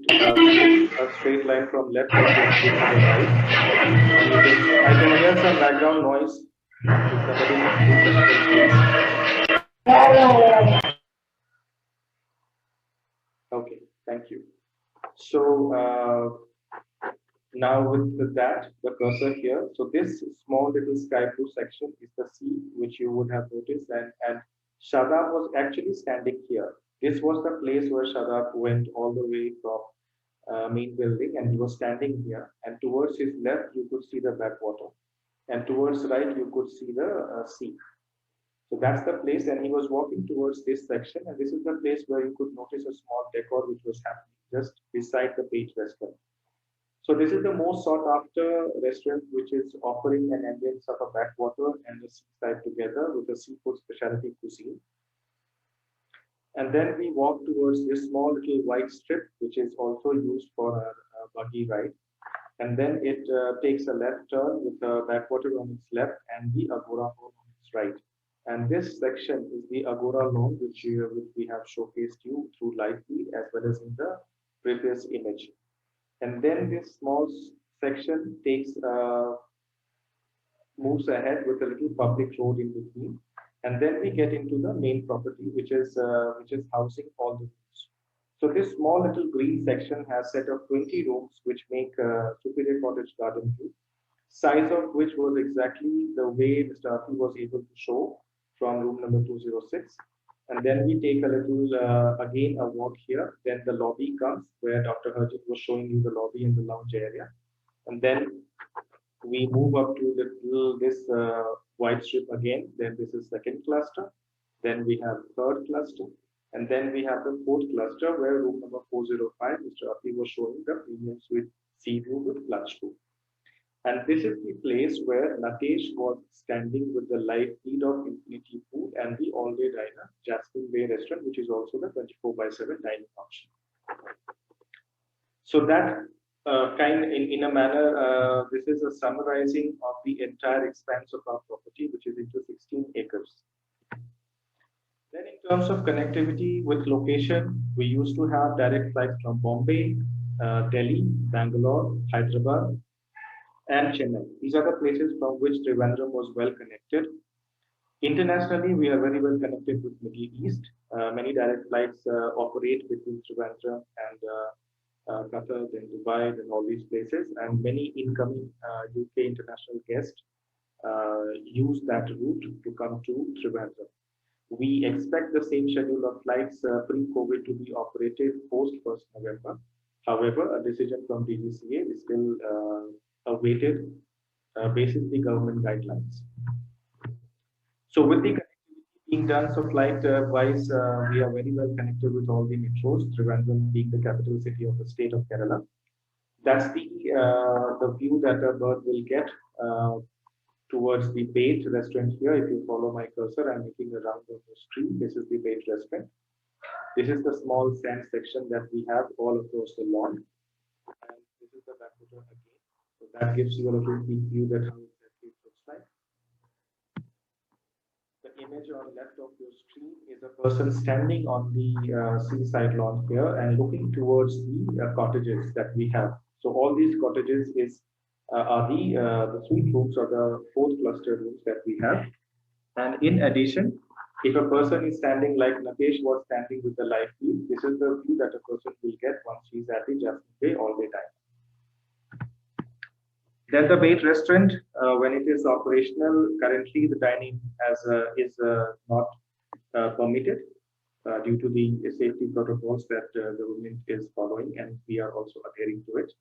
a straight line from left of your screen to the right. I can hear some background noise. Okay, thank you. So now with that, the cursor here. So this small little sky blue section is the sea, which you would have noticed, and Shadab was actually standing here. This was the place where Shadab went all the way from main building, and he was standing here. And towards his left, you could see the backwater, and towards right, you could see the sea. So that's the place, and he was walking towards this section, and this is the place where you could notice a small decor which was happening just beside the Page restaurant. So this is the most sought after restaurant, which is offering an ambience of a backwater and the seaside together with a seafood specialty cuisine. And then we walk towards this small little white strip, which is also used for a buggy ride. And then it takes a left turn with a backwater on its left and the Agora Lawn on its right. And this section is the Agora Lawn, which we have showcased you through live feed as well as in the previous image. And then this small section takes moves ahead with a little public road in between, and then we get into the main property, which is housing all the rooms. So this small little green section has set of 20 rooms, which make Superior Cottage Garden View, size of which was exactly the way Mr. Afi was able to show from room number 206. And then we take a little, again, a walk here. Then the lobby comes where Dr. Harjit was showing you the lobby and the lounge area. And then we move up to this white strip again. Then this is second cluster. Then we have third cluster. And then we have the fourth cluster where room number 405, Mr. Afi was showing the premium suite sea view with lunch room. And this is the place where Natesh was standing with the live feed of Infinity Food and the all-day diner, Jasmine Bay Restaurant, which is also the 24/7 dining option. So that in a manner, this is a summarizing of the entire expanse of our property, which is into 16 acres. Then in terms of connectivity with location, we used to have direct flights from Bombay, Delhi, Bangalore, Hyderabad, and Chennai. These are the places from which Trivandrum was well connected. Internationally, we are very well connected with Middle East. Many direct flights operate between Trivandrum and Qatar, then Dubai, and all these places. And many incoming UK international guests use that route to come to Trivandrum. We expect the same schedule of flights pre-COVID to be operated post 1st November. However, a decision from DGCA is still awaited basis the government guidelines. So with the connectivity being done, so flight wise, we are very well connected with all the metros, Trivandrum being the capital city of the state of Kerala. That's the view that a bird will get towards the Page restaurant here. If you follow my cursor, I'm making a round on the screen. This is the Page restaurant. This is the small sand section that we have all across the lawn. And this is the backwater again. So that gives you a little peek view that how exactly it looks like. The image on left of your screen is a person standing on the seaside lawn here and looking towards the cottages that we have. So all these cottages are the suite rooms or the fourth cluster rooms that we have. And in addition, if a person is standing like Natesh was standing with the live feed, this is the view that a person will get once he's at the Jasmine Bay all-day time. Then the Page restaurant, when it is operational, currently the dining is not permitted due to the safety protocols that the government is following, and we are also adhering to it.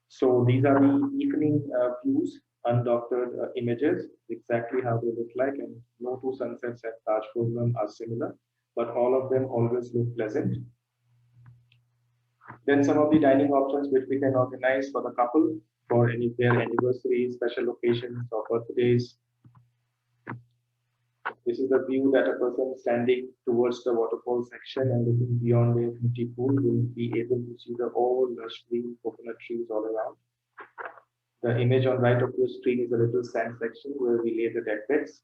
So these are the evening views, undoctored images, exactly how they look like, and no two sunsets at Taj Purnam are similar, but all of them always look pleasant. Then some of the dining options which we can organize for the couple for their anniversaries, special occasions, or birthdays. This is the view that a person standing towards the waterfall section and looking beyond the infinity pool will be able to see the all lush green coconut trees all around. The image on right of your screen is a little sand section where we lay the deck beds.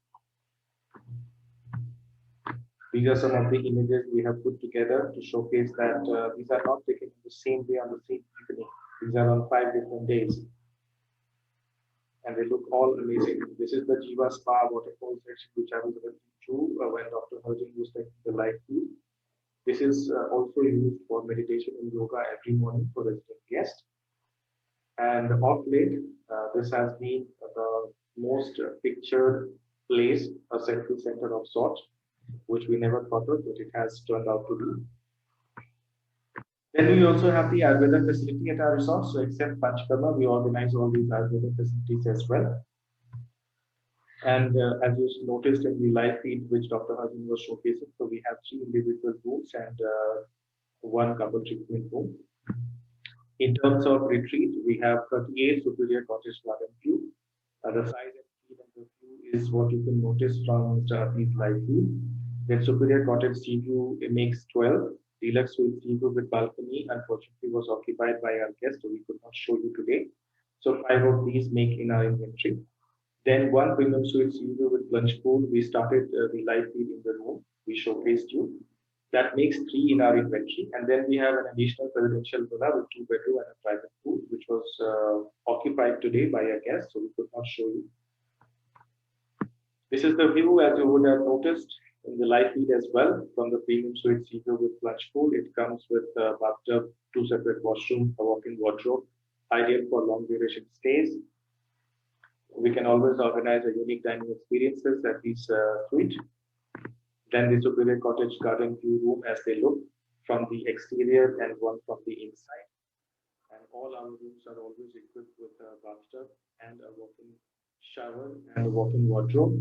These are some of the images we have put together to showcase that these are not taken the same day on the same evening. These are on 5 different days. And they look all amazing. This is the Jiva Spa waterfall section, which I was referring to when Dr. Harjan was taking the live feed. This is also used for meditation and yoga every morning for resident guests. And of late, this has been the most pictured place, a central center of sorts, which we never thought of, but it has turned out to be. Then we also have the Ayurveda facility at our resort. So except Panchkarma, we organize all these Ayurveda facilities as well. And as you noticed in the live feed, which Dr. Harjan was showcasing, so we have 3 individual rooms and 1 couple treatment room. In terms of retreat, we have 38 Superior Cottage Garden View. The size and speed of the view is what you can notice from Mr. Afi's live feed. Then Superior Cottage Sea View, it makes 12. Deluxe Suite Sea View with balcony, unfortunately, was occupied by our guest, so we could not show you today. So 5 of these make in our inventory. Then 1 Premium Suite Sea View with plunge pool. We started the live feed in the room. We showcased you. That makes 3 in our inventory. And then we have an additional presidential villa with 2 bedroom and a private pool, which was occupied today by a guest, so we could not show you. This is the view, as you would have noticed in the live feed as well, from the Premium Suite Sea View with plunge pool. It comes with a bathtub, 2 separate washrooms, a walk-in wardrobe, ideal for long duration stays. We can always organize a unique dining experiences at this suite. Then the Superior Cottage Garden View room as they look from the exterior and 1 from the inside. And all our rooms are always equipped with a bathtub and a walk-in shower and a walk-in wardrobe.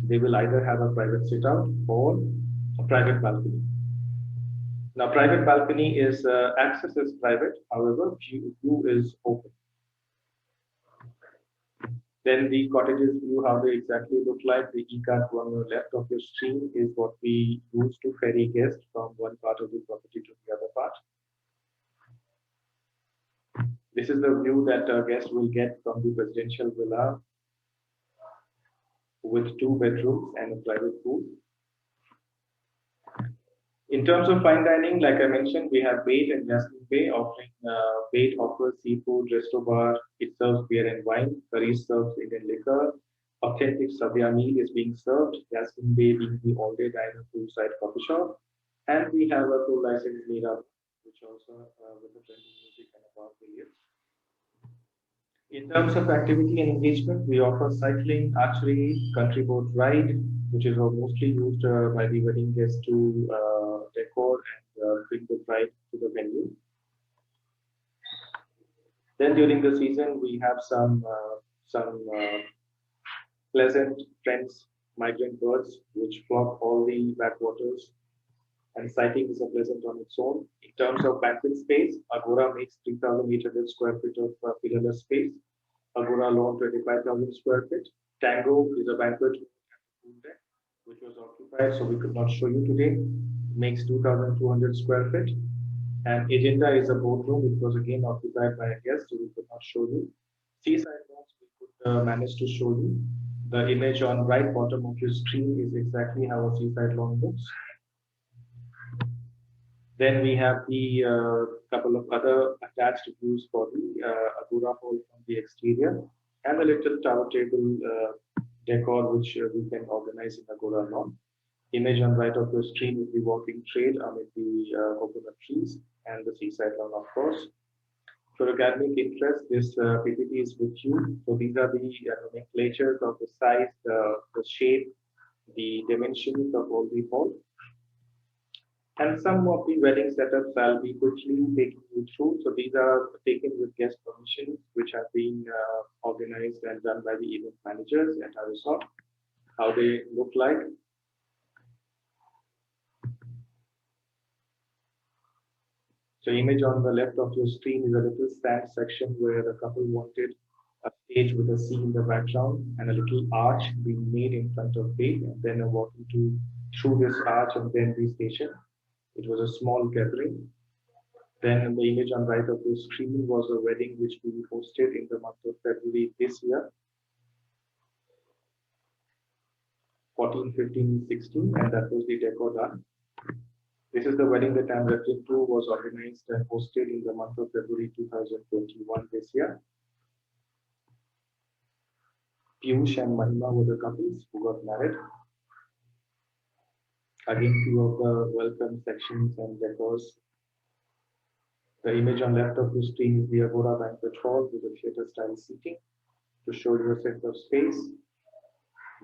They will either have a private sit-out or a private balcony. Now, private balcony is access is private, however, view is open. Then the cottages view, how they exactly look like. The e-cart on the left of your screen is what we use to ferry guests from one part of the property to the other part. This is the view that a guest will get from the presidential villa with 2 bedrooms and a private pool. In terms of fine dining, like I mentioned, we have Bait and Jasmine Bay offering. Bait offers seafood, resto bar. It serves beer and wine. Curries serves Indian liquor. Authentic Savya meal is being served. Jasmine Bay being the all-day diner poolside coffee shop. And we have a full licensed Mira, which also with the trending music and about billiards. In terms of activity and engagement, we offer cycling, archery, country boat ride, which is mostly used by the wedding guests to decor and bring the bride to the venue. Then during the season, we have some pleasant friends, migrant birds, which flock all the backwaters, and sighting is a pleasant on its own. In terms of banquet space, Agora makes 3,800 square feet of pillarless space. Agora Lawn 25,000 square feet. Tango is a banquet deck, which was occupied, so we could not show you today. Makes 2,200 square feet. And Agenda is a boatroom, which was again occupied by a guest, so we could not show you. Seaside lawns, we could manage to show you. The image on right bottom of your screen is exactly how a seaside lawn looks. Then we have the couple of other attached views for the Agora hall from the exterior and a little tower table decor which we can organize in Agora lawn. Image on right of your screen is the walking trade amid the coconut trees and the seaside lawn, of course. For academic interest, this PPT is with you. So these are the nomenclatures of the size, the shape, the dimensions of all the hall. And some of the wedding setups I'll be quickly taking you through. So these are taken with guest permission, which have been organized and done by the event managers at our resort. How they look like. So image on the left of your screen is a little stand section where the couple wanted a stage with a sea in the background and a little arch being made in front of it, and then walking through this arch and then the station. It was a small gathering. Then the image on right of the screen was a wedding which we hosted in the month of February this year. 14, 15, 16, and that was the decor done. This is the wedding that I'm referring to, was organized and hosted in the month of February 2021 this year. Piyush and Mahima were the couples who got married. Again, few of the welcome sections and decors. The image on left of the screen is the Agora Banquet Hall with a theatre style seating to show you a sense of space.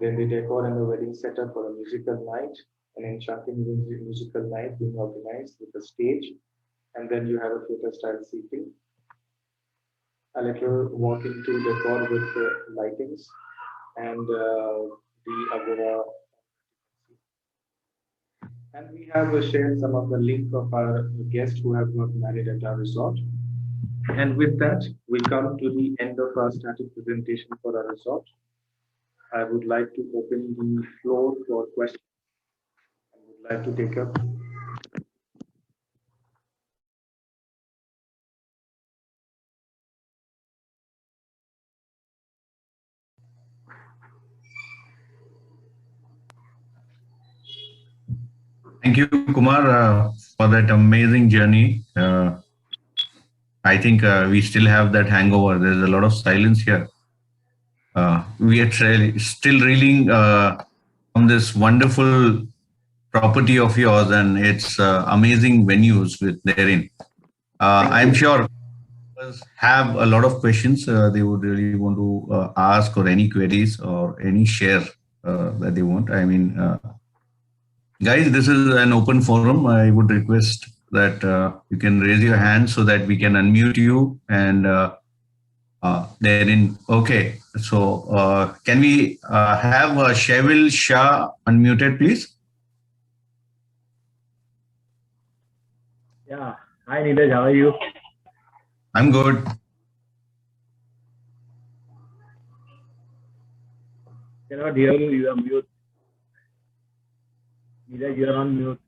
Then the decor and the wedding setup for a musical night, an enchanting musical night being organized with a stage. And then you have a theatre style seating. A little walk into decor with the lightings and the Agora. And we have shared some of the link of our guests who have got married at our resort. And with that, we come to the end of our static presentation for our resort. I would like to open the floor for questions. I would like to take up. Thank you, Kumar, for that amazing journey. I think we still have that hangover. There's a lot of silence here. We are still reeling on this wonderful property of yours and its amazing venues with therein. I'm sure have a lot of questions they would really want to ask, or any queries or any share that they want. I mean, guys, this is an open forum. I would request that you can raise your hand so that we can unmute you and therein. Okay, so can we have Shevil Shah unmuted, please? Yeah. Hi, Neeraj. How are you? I'm good. Cannot hear you. You are mute. Neeraj, you are on mute.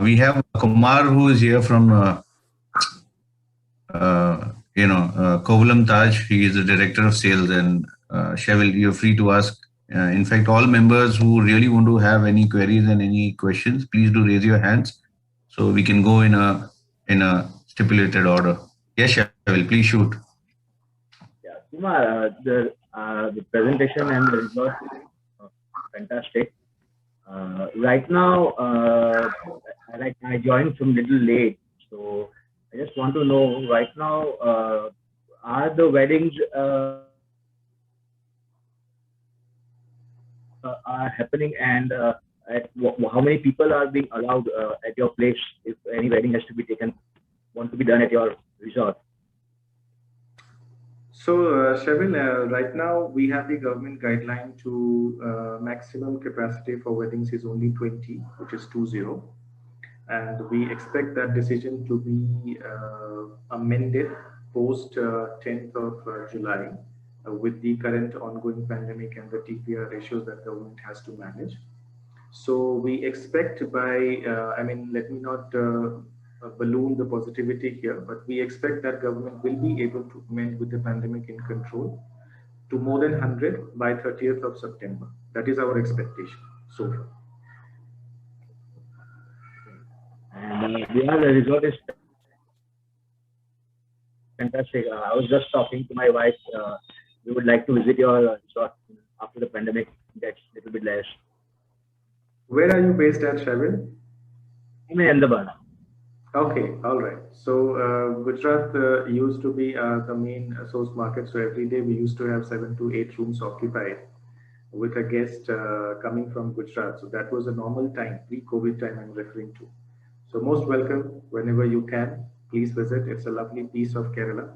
We have Kumar, who is here from Kovalam Taj. He is the director of sales, and Shevil, you're free to ask. In fact, all members who really want to have any queries and any questions, please do raise your hands so we can go in a stipulated order. Yes, Shevil, please shoot. Yeah, Kumar, the presentation and the result is fantastic. Right now, I joined from little late, so I just want to know right now, are the weddings are happening, and how many people are being allowed at your place if any wedding has to be want to be done at your resort? So, Shevil, right now we have the government guideline to maximum capacity for weddings is only 20, which is 20. And we expect that decision to be amended post 10th of July with the current ongoing pandemic and the TPR ratios that government has to manage. So we expect by, let me not balloon the positivity here, but we expect that government will be able to amend with the pandemic in control to more than 100 by 30th of September. That is our expectation so far. And the resort is fantastic. I was just talking to my wife. We would like to visit your resort after the pandemic gets a little bit less. Where are you based at, Shevil? I'm in Ahmedabad. Okay, all right. So Gujarat used to be the main source market. So every day we used to have 7 to 8 rooms occupied with a guest coming from Gujarat. So that was a normal time, pre-COVID time I'm referring to. So most welcome whenever you can. Please visit. It's a lovely piece of Kerala.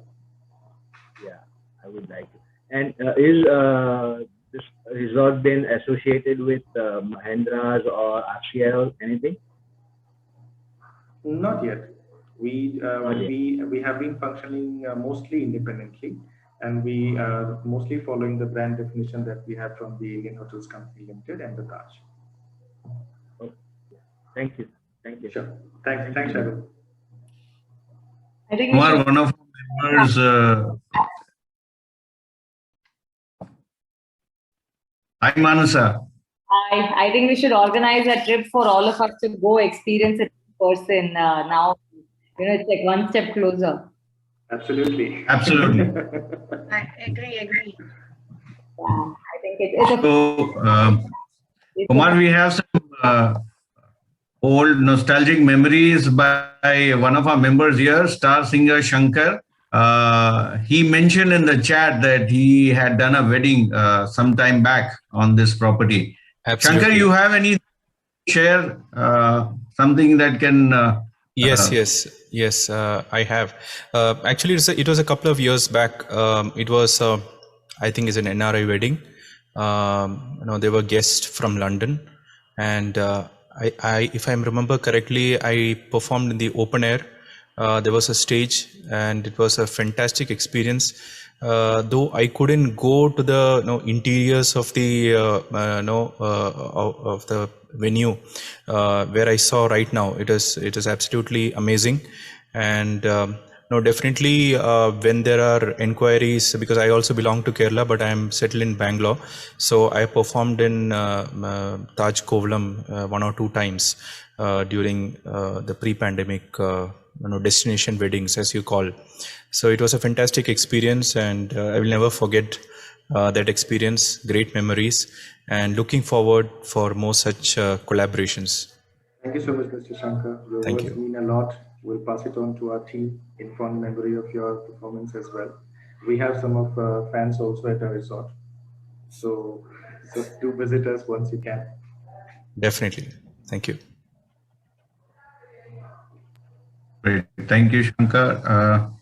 Yeah, I would like to. And is this resort been associated with Mahindra's or RCL, anything? Not yet. We have been functioning mostly independently, and we are mostly following the brand definition that we have from the Indian Hotels Company Limited and the Taj. Thank you. Thank you. Sure. Thanks, Shadu. I think Kumar, one of our members. Hi, Manasa. I think we should organize a trip for all of us to go experience it in person now. It's like one step closer. Absolutely. Absolutely. I agree. Yeah, I think it's a. So, Kumar, we have some old nostalgic memories by one of our members here, star singer Shankar. He mentioned in the chat that he had done a wedding some time back on this property. Absolutely. Shankar, you have any share something that can? Yes, I have. Actually, it was a couple of years back. It was, I think, it's an NRI wedding. There were guests from London, and I, if I remember correctly, I performed in the open air. There was a stage, and it was a fantastic experience. Though I couldn't go to the interiors of the of the venue where I saw right now, it is absolutely amazing. And definitely when there are inquiries, because I also belong to Kerala, but I am settled in Bangalore, so I performed in Taj Kovalam 1 or 2 times during the pre-pandemic destination weddings, as you call. So it was a fantastic experience, and I will never forget that experience. Great memories, and looking forward for more such collaborations. Thank you so much, Mr. Shankar. Your Thank words you. mean a lot. We'll pass it on to our team in fond memory of your performance as well. We have some of fans also at our resort, so do visit us once you can. Definitely. Thank you. Great. Thank you, Shankar.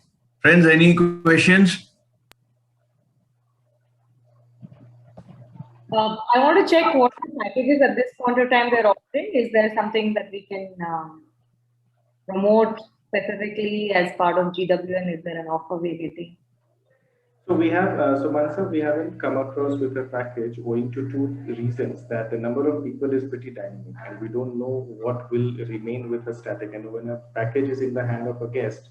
Friends, any questions? I want to check what the packages at this point of time they're offering. Is there something that we can promote specifically as part of GWN? Is there an offer we're getting? So we have, so Mansa, we haven't come across with a package owing to 2 reasons: that the number of people is pretty dynamic, and we don't know what will remain with a static. And when a package is in the hand of a guest,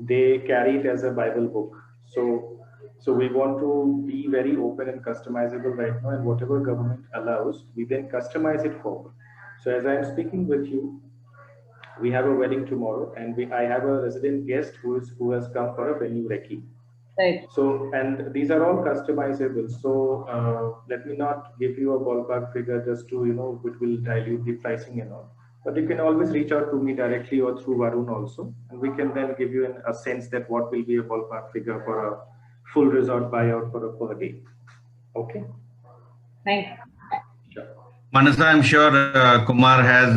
they carry it as a Bible book. So we want to be very open and customizable right now, and whatever government allows, we then customize it forward. So as I'm speaking with you, we have a wedding tomorrow, and I have a resident guest who has come for a venue recce. Right. So, and these are all customizable. So let me not give you a ballpark figure just to, which will dilute the pricing and all. But you can always reach out to me directly or through Varun also, and we can then give you a sense that what will be a ballpark figure for a full resort buyout for a per day. Okay. Thanks. Sure. Manasa, I'm sure Kumar has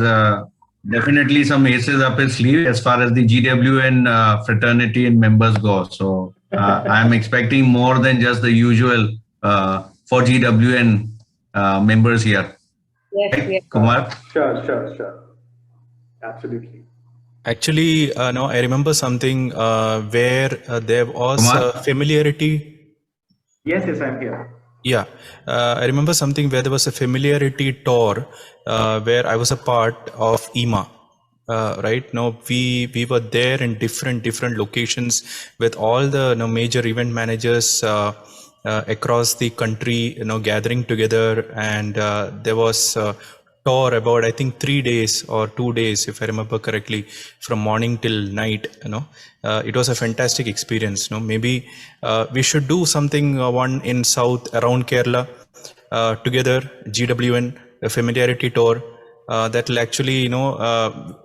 definitely some aces up his sleeve as far as the GWN fraternity and members go. So I'm expecting more than just the usual for GWN members here. Yes, right, yes. Kumar? Sure. Absolutely. Actually, no, I remember something where there was familiarity. Yes, I'm here. Yeah, I remember something where there was a familiarity tour where I was a part of EMA. Right now, we were there in different locations with all the major event managers across the country, gathering together, and there was a tour about, I think, 3 days or 2 days, if I remember correctly, from morning till night. It was a fantastic experience. Maybe we should do something one in South around Kerala together, GWN, a familiarity tour. That will actually,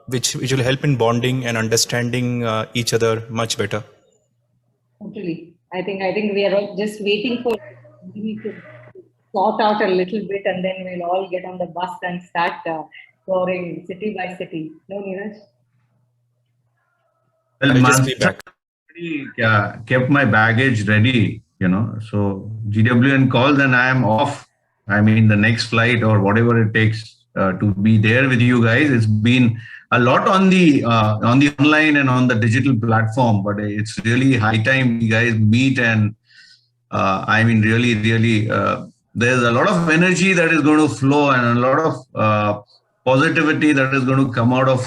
which will help in bonding and understanding each other much better. Totally. I think we are all just waiting for we to sort out a little bit, and then we'll all get on the bus and start touring city by city. No, Neeraj? Well, I'll just be back. Kept my baggage ready, so GWN calls and I am off. I mean, the next flight or whatever it takes to be there with you guys. It's been a lot on the online and on the digital platform, but it's really high time you guys meet. And I mean, really, there's a lot of energy that is going to flow and a lot of positivity that is going to come out of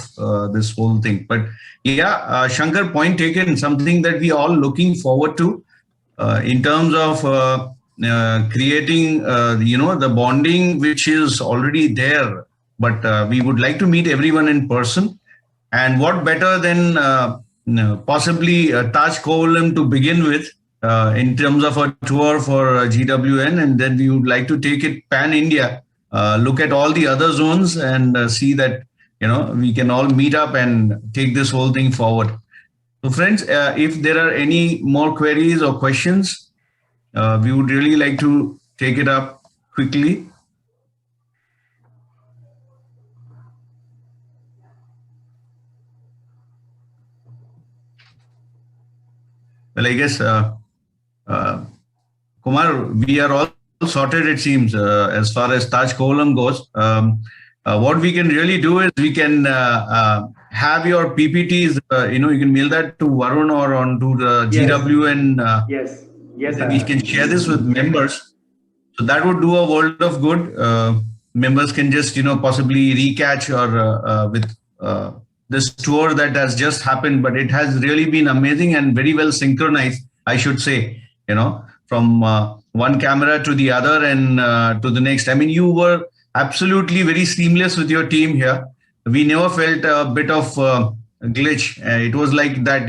this whole thing. But yeah, Shankar, point taken, something that we all looking forward to in terms of creating, the bonding which is already there. But we would like to meet everyone in person. And what better than possibly Taj Kovalam to begin with in terms of a tour for GWN. And then we would like to take it pan-India, look at all the other zones and see that, we can all meet up and take this whole thing forward. So friends, if there are any more queries or questions, we would really like to take it up quickly. Well, I guess, Kumar, we are all sorted, it seems, as far as Taj Kovalam goes. What we can really do is we can have your PPTs, you can mail that to Varun or onto the GWN. Yes. We can share this with members. So that would do a world of good. Members can just, possibly recatch or with this tour that has just happened, but it has really been amazing and very well synchronized, I should say, from one camera to the other and to the next. I mean, you were absolutely very seamless with your team here. We never felt a bit of glitch. It was like that,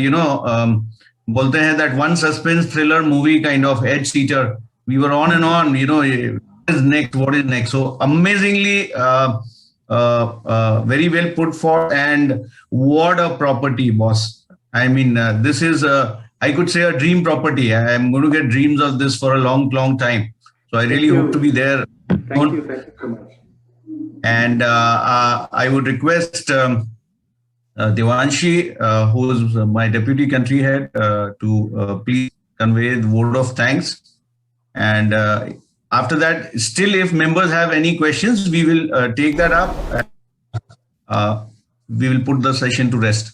bolte hain, that one suspense thriller movie kind of edge seater. We were on and on, what is next? So amazingly, very well put forth, and what a property, boss. I mean, this is I could say a dream property. I'm going to get dreams of this for a long time. So I really hope to be there. Thank you so much. And I would request Devanshi, who is my deputy country head, to please convey the word of thanks. And after that, still, if members have any questions, we will take that up. We will put the session to rest.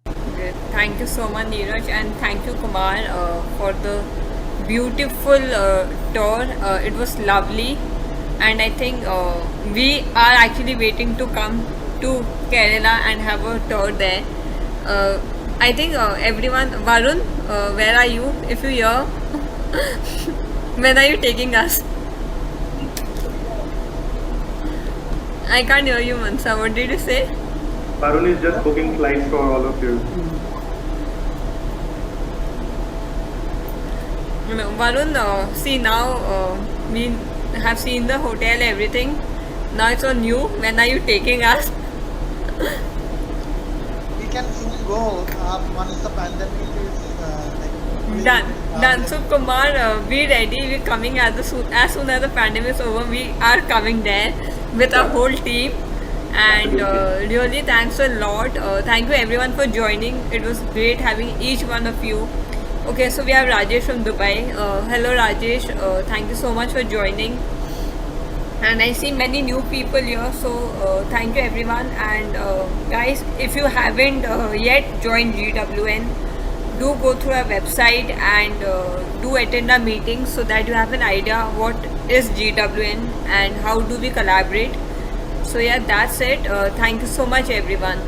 Okay. Thank you so much, Neeraj, and thank you, Kumar, for the beautiful tour. It was lovely, and I think we are actually waiting to come to Kerala and have a tour there. I think everyone, Varun, where are you? If you hear, when are you taking us? I can't hear you, Mansa. What did you say? Varun is just booking flights for all of you. No, Varun, see now we have seen the hotel, everything. Now it's on you. When are you taking us? We can soon go once the pandemic is done. So Kumar, be ready. We're coming as soon as the pandemic is over. We are coming there with our whole team. And really, thanks a lot. Thank you everyone for joining. It was great having each one of you. Okay, so we have Rajesh from Dubai. Hello Rajesh, thank you so much for joining. And I see many new people here, so thank you everyone. And guys, if you haven't yet joined GWN, do go through our website and do attend our meetings so that you have an idea what is GWN and how do we collaborate. So yeah, that's it. Thank you so much everyone.